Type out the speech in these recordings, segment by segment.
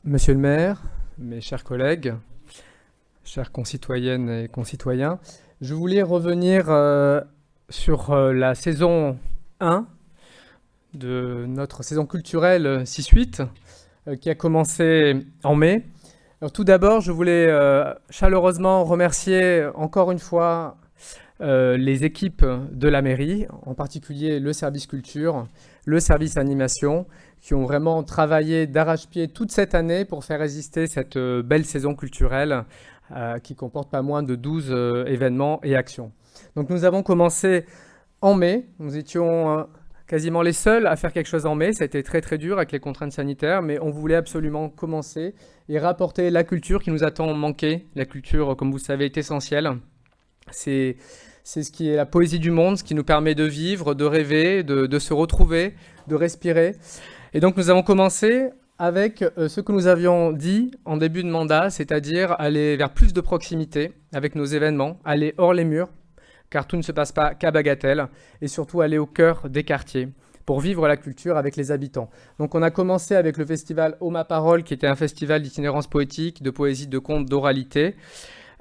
Monsieur le maire, mes chers collègues, chères concitoyennes et concitoyens, je voulais revenir sur la saison 1 de notre saison culturelle 6-8 qui a commencé en mai. Alors, tout d'abord, je voulais chaleureusement remercier encore une fois les équipes de la mairie, en particulier le service culture, le service animation, qui ont vraiment travaillé d'arrache-pied toute cette année pour faire résister cette belle saison culturelle qui comporte pas moins de 12 événements et actions. Donc nous avons commencé en mai, nous étions quasiment les seuls à faire quelque chose en mai, ça a été très très dur avec les contraintes sanitaires, mais on voulait absolument commencer et rapporter la culture qui nous a tant manqué. La culture, comme vous savez, est essentielle. C'est ce qui est la poésie du monde, ce qui nous permet de vivre, de rêver, de se retrouver, de respirer. Et donc nous avons commencé avec ce que nous avions dit en début de mandat, c'est-à-dire aller vers plus de proximité avec nos événements, aller hors les murs, car tout ne se passe pas qu'à Bagatelle, et surtout aller au cœur des quartiers pour vivre la culture avec les habitants. Donc on a commencé avec le festival Oh ma parole, qui était un festival d'itinérance poétique, de poésie, de contes, d'oralité.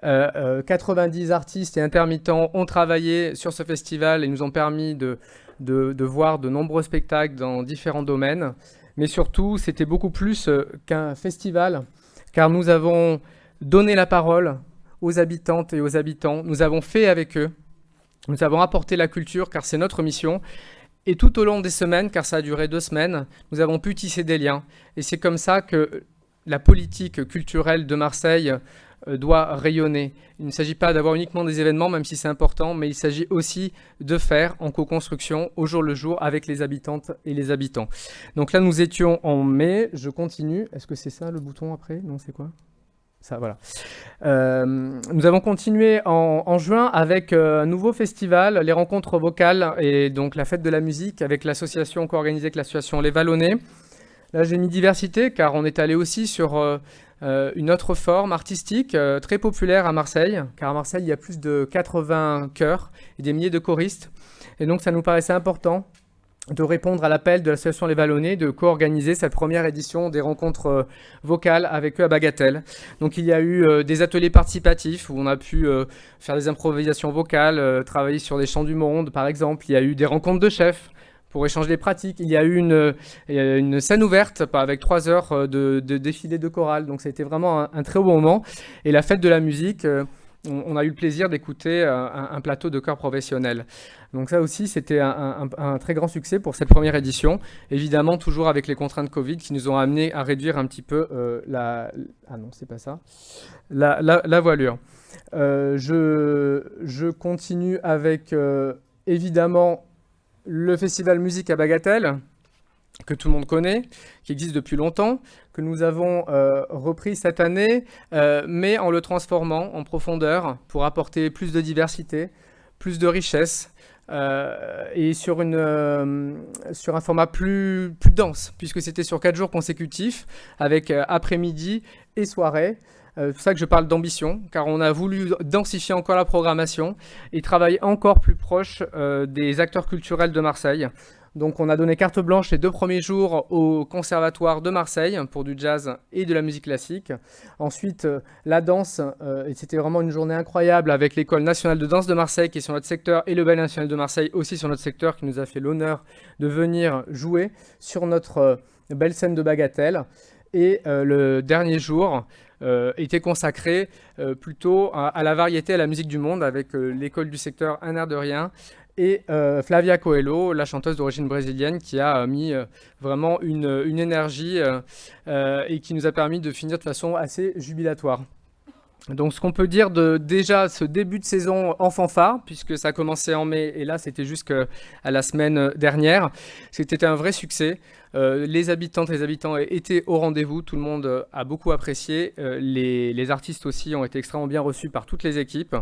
90 artistes et intermittents ont travaillé sur ce festival et nous ont permis de voir de nombreux spectacles dans différents domaines. Mais surtout, c'était beaucoup plus qu'un festival, car nous avons donné la parole aux habitantes et aux habitants. Nous avons fait avec eux. Nous avons apporté la culture, car c'est notre mission. Et tout au long des semaines, car ça a duré 2 semaines, nous avons pu tisser des liens. Et c'est comme ça que la politique culturelle de Marseille doit rayonner. Il ne s'agit pas d'avoir uniquement des événements, même si c'est important, mais il s'agit aussi de faire en co-construction au jour le jour avec les habitantes et les habitants. Donc là, nous étions en mai, je continue. Est-ce que c'est ça le bouton après? Non, c'est quoi? Ça, voilà. Nous avons continué en juin avec un nouveau festival, les rencontres vocales et donc la fête de la musique avec l'association co-organisée avec l'association Les Vallonnés. Là, j'ai mis diversité car on est allé aussi sur une autre forme artistique très populaire à Marseille, car à Marseille, il y a plus de 80 chœurs et des milliers de choristes. Et donc, ça nous paraissait important de répondre à l'appel de l'association Les Vallonnés de co-organiser cette première édition des rencontres vocales avec eux à Bagatelle. Donc, il y a eu des ateliers participatifs où on a pu faire des improvisations vocales, travailler sur des chants du monde, par exemple. Il y a eu des rencontres de chefs pour échanger des pratiques. Il y a eu une scène ouverte avec 3 heures de défilé de chorale. Donc, ça a été vraiment un très beau moment. Et la fête de la musique, on a eu le plaisir d'écouter un plateau de chœurs professionnels. Donc ça aussi, c'était un très grand succès pour cette première édition. Évidemment, toujours avec les contraintes Covid qui nous ont amené à réduire un petit peu Ah non, c'est pas ça. La voilure. Je continue avec, évidemment, le festival musique à Bagatelle, que tout le monde connaît, qui existe depuis longtemps, que nous avons repris cette année, mais en le transformant en profondeur pour apporter plus de diversité, plus de richesse, et sur un format plus dense, puisque c'était sur 4 jours consécutifs, avec après-midi et soirée. C'est pour ça que je parle d'ambition, car on a voulu densifier encore la programmation et travailler encore plus proche des acteurs culturels de Marseille. Donc on a donné carte blanche les 2 premiers jours au Conservatoire de Marseille pour du jazz et de la musique classique. Ensuite, la danse, et c'était vraiment une journée incroyable avec l'École nationale de danse de Marseille qui est sur notre secteur et le Ballet national de Marseille aussi sur notre secteur qui nous a fait l'honneur de venir jouer sur notre belle scène de Bagatelle. Et le dernier jour était consacré plutôt à la variété, à la musique du monde avec l'école du secteur Un air de rien et Flavia Coelho, la chanteuse d'origine brésilienne qui a mis vraiment une énergie et qui nous a permis de finir de façon assez jubilatoire. Donc ce qu'on peut dire de déjà ce début de saison en fanfare, puisque ça a commencé en mai et là c'était jusqu'à la semaine dernière, c'était un vrai succès. Les habitantes et les habitants étaient au rendez-vous, tout le monde a beaucoup apprécié, les artistes aussi ont été extrêmement bien reçus par toutes les équipes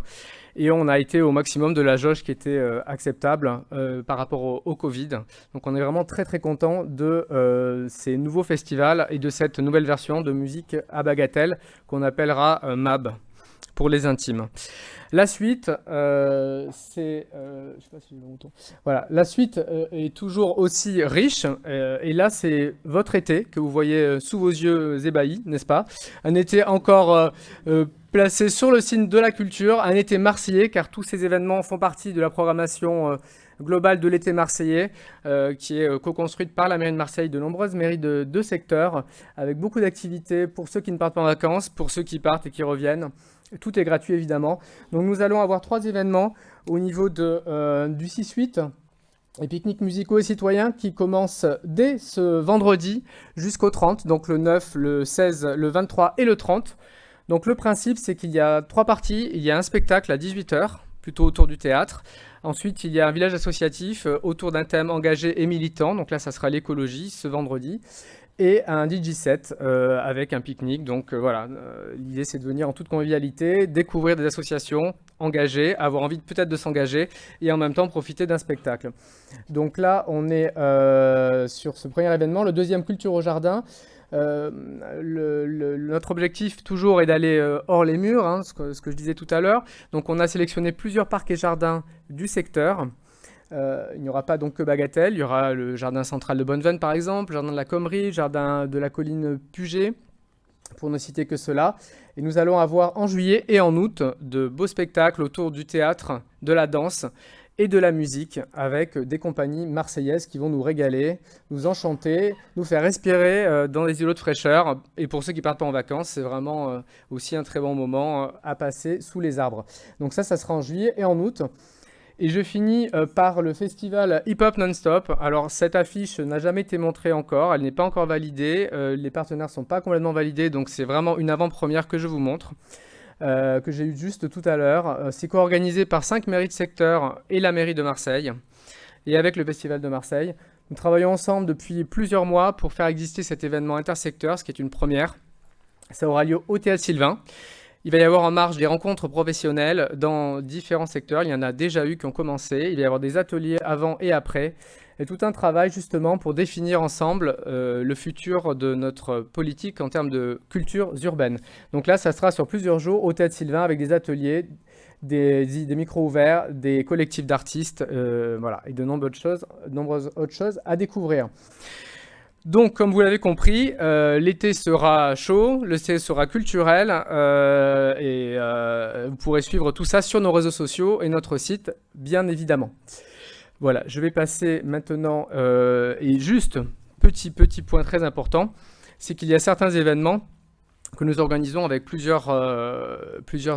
et on a été au maximum de la jauge qui était acceptable par rapport au Covid. Donc on est vraiment très très content de ces nouveaux festivals et de cette nouvelle version de musique à Bagatelle qu'on appellera MAB. pour les intimes. La suite, je sais pas si j'ai le bouton. Voilà, la suite est toujours aussi riche. Et là, c'est votre été que vous voyez sous vos yeux ébahis, n'est-ce pas? Un été encore placé sur le signe de la culture, un été marseillais, car tous ces événements font partie de la programmation globale de l'été marseillais, qui est co-construite par la mairie de Marseille, de nombreuses mairies de secteurs, avec beaucoup d'activités pour ceux qui ne partent pas en vacances, pour ceux qui partent et qui reviennent. Tout est gratuit, évidemment. Donc nous allons avoir 3 événements au niveau du 6-8, les pique-niques musicaux et citoyens, qui commencent dès ce vendredi jusqu'au 30, donc le 9, le 16, le 23 et le 30. Donc le principe, c'est qu'il y a 3 parties. Il y a un spectacle à 18h, plutôt autour du théâtre. Ensuite, il y a un village associatif autour d'un thème engagé et militant. Donc là, ça sera l'écologie ce vendredi. Et un DJ set avec un pique-nique. Donc voilà, l'idée c'est de venir en toute convivialité, découvrir des associations engagées, avoir envie peut-être de s'engager et en même temps profiter d'un spectacle. Donc là, on est sur ce premier événement, le deuxième Culture au Jardin. Notre objectif toujours est d'aller hors les murs, hein, ce que je disais tout à l'heure. Donc on a sélectionné plusieurs parcs et jardins du secteur. Il n'y aura pas donc que Bagatelle, il y aura le jardin central de Bonneveine par exemple, le jardin de la Commerie, le jardin de la colline Puget, pour ne citer que cela. Et nous allons avoir en juillet et en août de beaux spectacles autour du théâtre, de la danse et de la musique, avec des compagnies marseillaises qui vont nous régaler, nous enchanter, nous faire respirer dans des îlots de fraîcheur. Et pour ceux qui ne partent pas en vacances, c'est vraiment aussi un très bon moment à passer sous les arbres. Donc ça sera en juillet et en août. Et je finis par le festival Hip Hop Non-Stop. Alors cette affiche n'a jamais été montrée encore, elle n'est pas encore validée, les partenaires ne sont pas complètement validés, donc c'est vraiment une avant-première que je vous montre, que j'ai eue juste tout à l'heure. C'est co-organisé par 5 mairies de secteur et la mairie de Marseille, et avec le Festival de Marseille. Nous travaillons ensemble depuis plusieurs mois pour faire exister cet événement intersecteur, ce qui est une première. Ça aura lieu au Théâtre Sylvain. Il va y avoir en marge des rencontres professionnelles dans différents secteurs. Il y en a déjà eu qui ont commencé. Il va y avoir des ateliers avant et après. Et tout un travail justement pour définir ensemble le futur de notre politique en termes de cultures urbaines. Donc là, ça sera sur plusieurs jours au Théâtre Sylvain avec des ateliers, des micros ouverts, des collectifs d'artistes, voilà, et de nombreuses autres choses à découvrir. Donc, comme vous l'avez compris, l'été sera chaud, l'été sera culturel et vous pourrez suivre tout ça sur nos réseaux sociaux et notre site, bien évidemment. Voilà, je vais passer maintenant, et juste, petit point très important, c'est qu'il y a certains événements que nous organisons avec plusieurs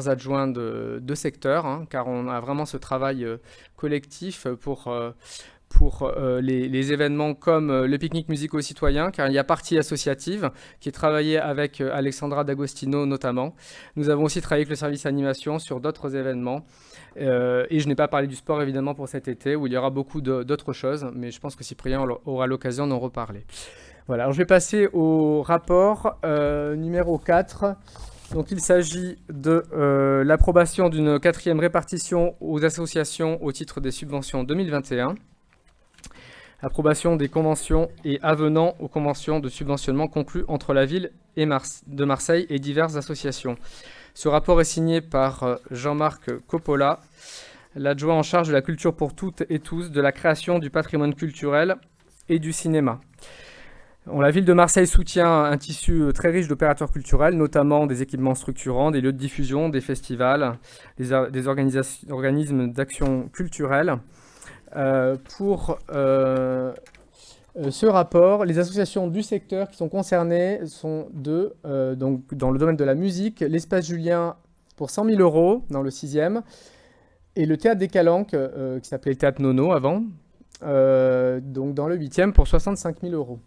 adjoints de secteur, hein, car on a vraiment ce travail collectif pour les événements comme le pique-nique musicaux-citoyen, car il y a partie associative qui est travaillée avec Alexandra D'Agostino notamment. Nous avons aussi travaillé avec le service animation sur d'autres événements. Et je n'ai pas parlé du sport évidemment pour cet été, où il y aura beaucoup d'autres choses, mais je pense que Cyprien aura l'occasion d'en reparler. Voilà, alors je vais passer au rapport numéro 4. Donc il s'agit de l'approbation d'une 4e répartition aux associations au titre des subventions 2021. Approbation des conventions et avenants aux conventions de subventionnement conclues entre la ville de Marseille et diverses associations. Ce rapport est signé par Jean-Marc Coppola, l'adjoint en charge de la culture pour toutes et tous, de la création du patrimoine culturel et du cinéma. La ville de Marseille soutient un tissu très riche d'opérateurs culturels, notamment des équipements structurants, des lieux de diffusion, des festivals, des organismes d'action culturelle. Pour ce rapport, les associations du secteur qui sont concernées sont donc dans le domaine de la musique, l'Espace Julien pour 100 000 € dans le 6e, et le Théâtre des Calanques, qui s'appelait Théâtre Nono avant, donc dans le 8e pour 65 000 €.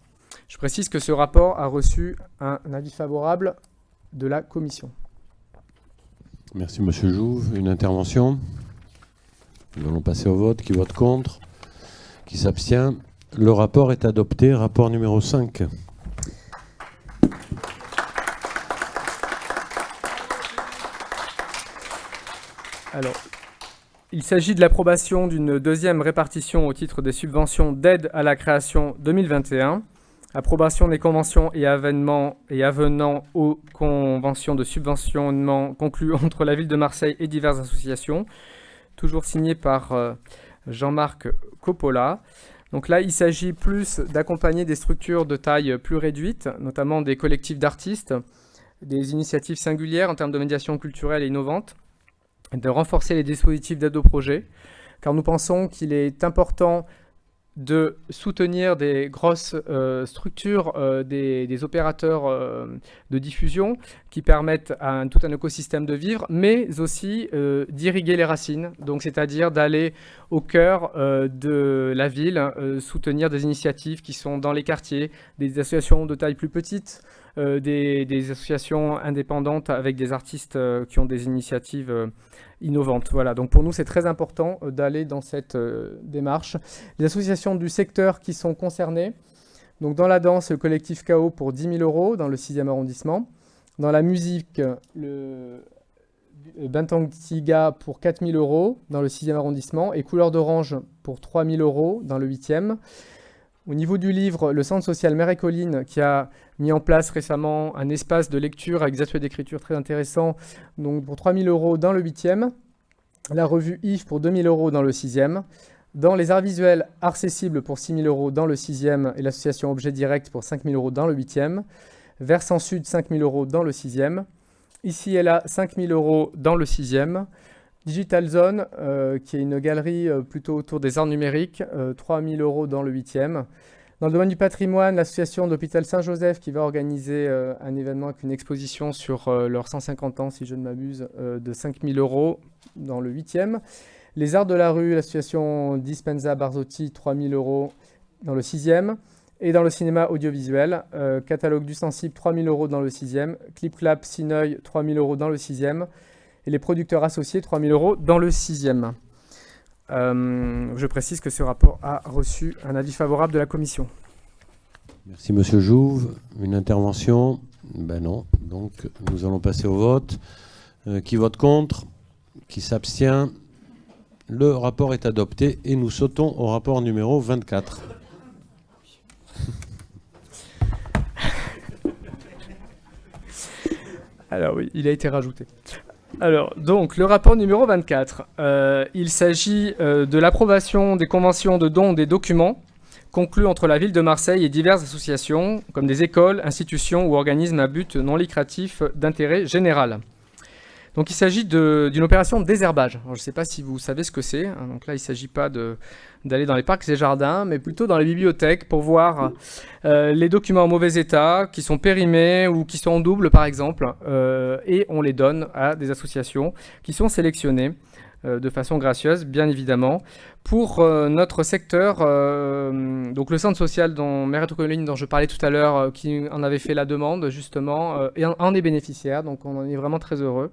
Je précise que ce rapport a reçu un avis favorable de la commission. Merci Monsieur Jouve. Une intervention ? Nous allons passer au vote. Qui vote contre ? Qui s'abstient ? Le rapport est adopté. Rapport numéro 5. Alors, il s'agit de l'approbation d'une 2e répartition au titre des subventions d'aide à la création 2021. approbation des conventions et avenants aux conventions de subventionnement conclues entre la ville de Marseille et diverses associations, toujours signé par Jean-Marc Coppola. Donc là, il s'agit plus d'accompagner des structures de taille plus réduite, notamment des collectifs d'artistes, des initiatives singulières en termes de médiation culturelle et innovante, de renforcer les dispositifs d'aide au projet, car nous pensons qu'il est important de soutenir des grosses structures, des opérateurs de diffusion qui permettent à tout un écosystème de vivre, mais aussi d'irriguer les racines, donc c'est-à-dire d'aller au cœur de la ville, soutenir des initiatives qui sont dans les quartiers, des associations de taille plus petite, des associations indépendantes avec des artistes qui ont des initiatives innovantes. Voilà, donc pour nous c'est très important d'aller dans cette démarche. Les associations du secteur qui sont concernées, donc dans la danse, le collectif KO pour 10 000 € dans le 6e arrondissement. Dans la musique, le Bintang Tiga pour 4 000 € dans le 6e arrondissement et Couleur d'Orange pour 3 000 € dans le 8e. Au niveau du livre, le Centre social Mère et Colline qui a mis en place récemment un espace de lecture avec des ateliers d'écriture très intéressants, donc pour 3 000 € dans le 8e. La revue Yves pour 2 000 € dans le 6e. Dans les arts visuels, Accessible pour 6 000 € dans le 6e et l'association Objet Direct pour 5 000 € dans le 8e. Versant Sud, 5 000 € dans le 6e. Ici et là, 5 000 € dans le 6e. Digital Zone, qui est une galerie plutôt autour des arts numériques, 3 000 € dans le 8e. Dans le domaine du patrimoine, l'association d'Hôpital Saint-Joseph qui va organiser un événement avec une exposition sur leurs 150 ans, si je ne m'abuse, de 5 000 € dans le 8e. Les arts de la rue, l'association Dispenza Barzotti, 3 000 € dans le 6e. Et dans le cinéma audiovisuel, catalogue du Sensible, 3 000 € dans le 6e. Clip Clap, Cineuil, 3 000 € dans le 6e. Et les producteurs associés, 3 000 € dans le 6e. Je précise que ce rapport a reçu un avis favorable de la commission. Merci Monsieur Jouve. Une intervention? Ben non. Donc nous allons passer au vote. Qui vote contre? Qui s'abstient? Le rapport est adopté et nous sautons au rapport numéro 24. Alors oui, il a été rajouté. Alors, donc, le rapport numéro 24. Il s'agit de l'approbation des conventions de dons des documents conclus entre la ville de Marseille et diverses associations, comme des écoles, institutions ou organismes à but non lucratif d'intérêt général. Donc, il s'agit d'une opération de désherbage. Alors, je ne sais pas si vous savez ce que c'est. Donc là, il ne s'agit pas d'aller dans les parcs et jardins, mais plutôt dans les bibliothèques pour voir les documents en mauvais état, qui sont périmés ou qui sont en double, par exemple, et on les donne à des associations qui sont sélectionnées de façon gracieuse, bien évidemment. Pour notre secteur, donc le centre social Mère et Colline dont je parlais tout à l'heure, qui en avait fait la demande, justement, et en est bénéficiaire, donc on en est vraiment très heureux.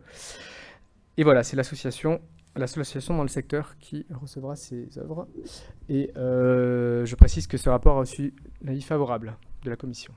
Et voilà, c'est l'association dans le secteur qui recevra ces œuvres. Et je précise que ce rapport a reçu l'avis favorable de la commission.